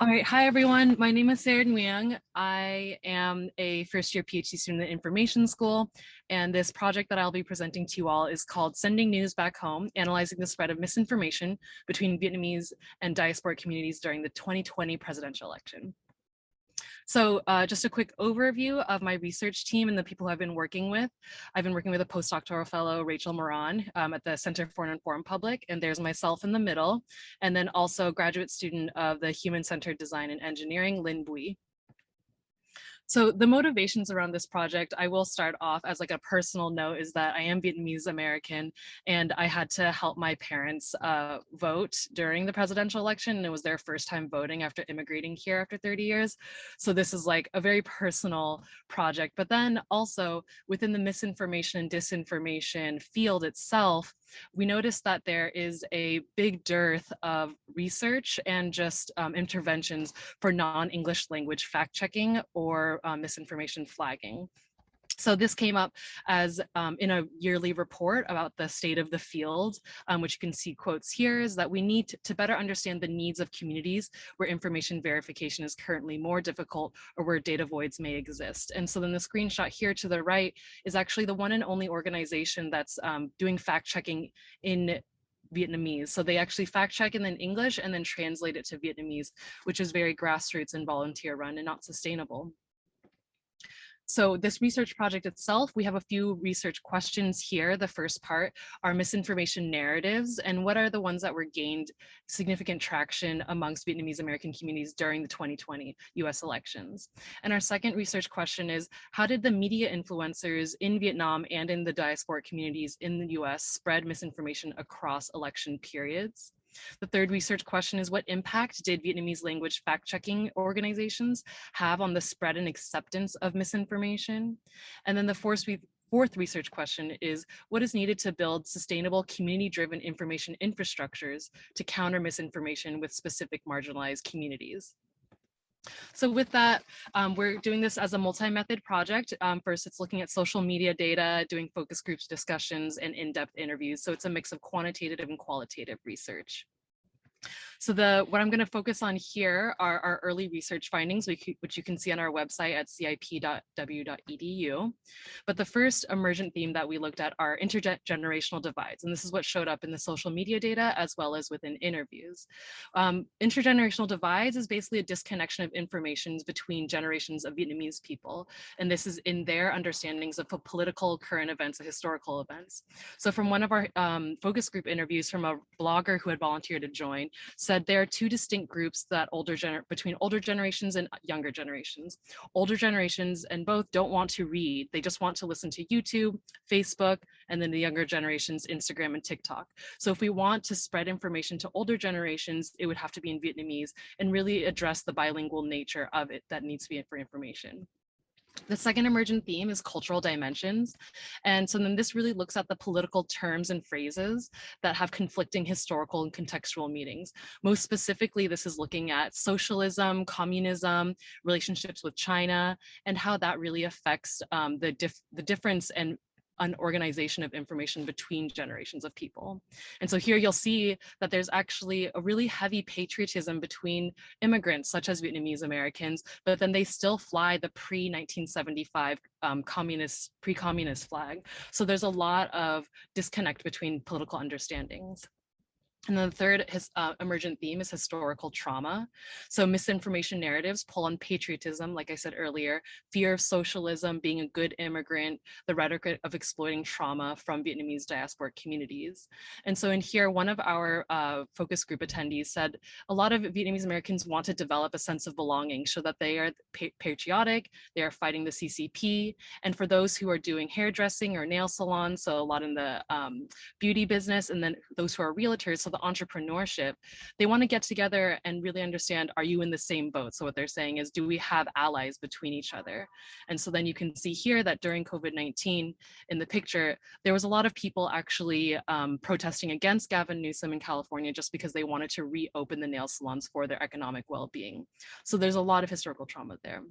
All right, hi everyone. My name is Sarah Nguyen. I am a first year PhD student at Information School, and this project that I'll be presenting to you all is called Sending News Back Home, Analyzing the Spread of Misinformation Between Vietnamese and Diaspora Communities During the 2020 Presidential Election. So just a quick overview of my research team and the people I've been working with. I've been working with a postdoctoral fellow, Rachel Moran, at the Center for an Informed Public, and there's myself in the middle, and then also graduate student of the Human-Centered Design and Engineering, Lynn Bui. So the motivations around this project, I will start off as like a personal note, is that I am Vietnamese American and I had to help my parents vote during the presidential election, and it was their first time voting after immigrating here after 30 years. So this is like a very personal project. But then also within the misinformation and disinformation field itself, we noticed that there is a big dearth of research and just interventions for non-English language fact-checking or misinformation flagging. So this came up as in a yearly report about the state of the field, which you can see quotes here, is that we need to better understand the needs of communities where information verification is currently more difficult or where data voids may exist. And so then the screenshot here to the right is actually the one and only organization that's doing fact checking in Vietnamese. So they actually fact check in English and then translate it to Vietnamese, which is very grassroots and volunteer run and not sustainable. So this research project itself, we have a few research questions here. The first part are misinformation narratives, and what are the ones that were gained significant traction amongst Vietnamese American communities during the 2020 US elections. And our second research question is, how did the media influencers in Vietnam and in the diasporic communities in the US spread misinformation across election periods? The third research question is, what impact did Vietnamese language fact-checking organizations have on the spread and acceptance of misinformation? And then the fourth research question is, what is needed to build sustainable community-driven information infrastructures to counter misinformation with specific marginalized communities? So with that, we're doing this as a multi-method project. First, it's looking at social media data, doing focus groups discussions, and in-depth interviews. So it's a mix of quantitative and qualitative research. So what I'm going to focus on here are our early research findings, which you can see on our website at cip.w.edu. But the first emergent theme that we looked at are intergenerational divides. And this is what showed up in the social media data as well as within interviews. Intergenerational divides is basically a disconnection of information between generations of Vietnamese people. And this is in their understandings of political, current events, and historical events. So from one of our focus group interviews from a blogger who had volunteered to join, said there are two distinct groups that between older generations and younger generations. Older generations and both don't want to read. They just want to listen to YouTube, Facebook, and then the younger generations, Instagram and TikTok. So if we want to spread information to older generations, it would have to be in Vietnamese and really address the bilingual nature of it that needs to be for information. The second emergent theme is cultural dimensions. And so then this really looks at the political terms and phrases that have conflicting historical and contextual meanings. Most specifically, this is looking at socialism, communism, relationships with China, and how that really affects the difference and an organization of information between generations of people. And so here you'll see that there's actually a really heavy patriotism between immigrants, such as Vietnamese Americans, but then they still fly the pre-1975 pre-communist flag. So there's a lot of disconnect between political understandings. And then the third emergent theme is historical trauma. So misinformation narratives pull on patriotism, like I said earlier, fear of socialism, being a good immigrant, the rhetoric of exploiting trauma from Vietnamese diasporic communities. And so in here, one of our focus group attendees said a lot of Vietnamese Americans want to develop a sense of belonging so that they are patriotic, they are fighting the CCP. And for those who are doing hairdressing or nail salons, so a lot in the beauty business, and then those who are realtors, so the entrepreneurship, they want to get together and really understand, are you in the same boat? So what they're saying is, do we have allies between each other? And so then you can see here that during COVID-19 in the picture, there was a lot of people actually protesting against Gavin Newsom in California just because they wanted to reopen the nail salons for their economic well-being. So there's a lot of historical trauma there.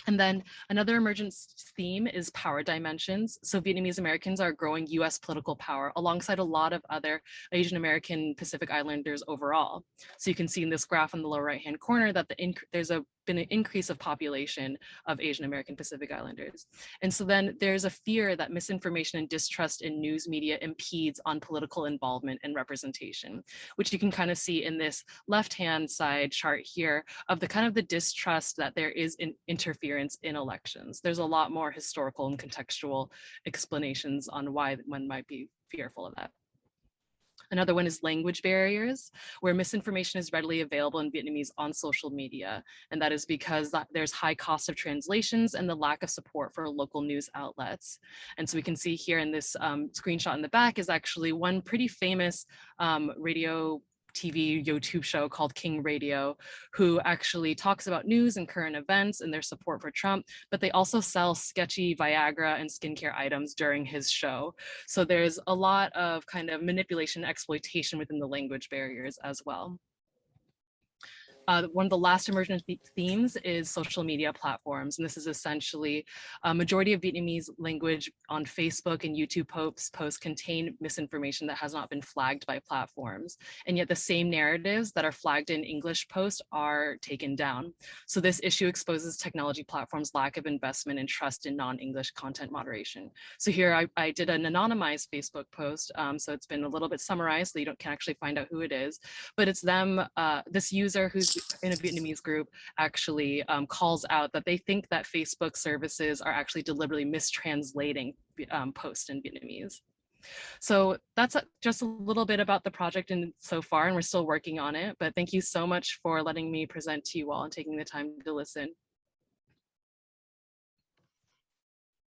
And then another emergent theme is power dimensions. So Vietnamese Americans are growing US political power alongside a lot of other Asian American Pacific Islanders overall. So you can see in this graph in the lower right-hand corner that there's been an increase of population of Asian American Pacific Islanders. And so then there's a fear that misinformation and distrust in news media impedes on political involvement and representation, which you can kind of see in this left-hand side chart here of the kind of the distrust that there is in interference in elections. There's a lot more historical and contextual explanations on why one might be fearful of that. Another one is language barriers, where misinformation is readily available in Vietnamese on social media. And that is because there's high cost of translations and the lack of support for local news outlets. And so we can see here in this screenshot in the back is actually one pretty famous radio TV YouTube show called King Radio, who actually talks about news and current events and their support for Trump, but they also sell sketchy Viagra and skincare items during his show. So there's a lot of kind of manipulation and exploitation within the language barriers as well. One of the last emergent themes is social media platforms. And this is essentially a majority of Vietnamese language on Facebook and YouTube posts contain misinformation that has not been flagged by platforms. And yet the same narratives that are flagged in English posts are taken down. So this issue exposes technology platforms' lack of investment and trust in non-English content moderation. So here I did an anonymized Facebook post. So it's been a little bit summarized so you can actually find out who it is, but it's them, this user who's in a Vietnamese group actually calls out that they think that Facebook services are actually deliberately mistranslating posts in Vietnamese. So that's just a little bit about the project and so far, and we're still working on it, but thank you so much for letting me present to you all and taking the time to listen.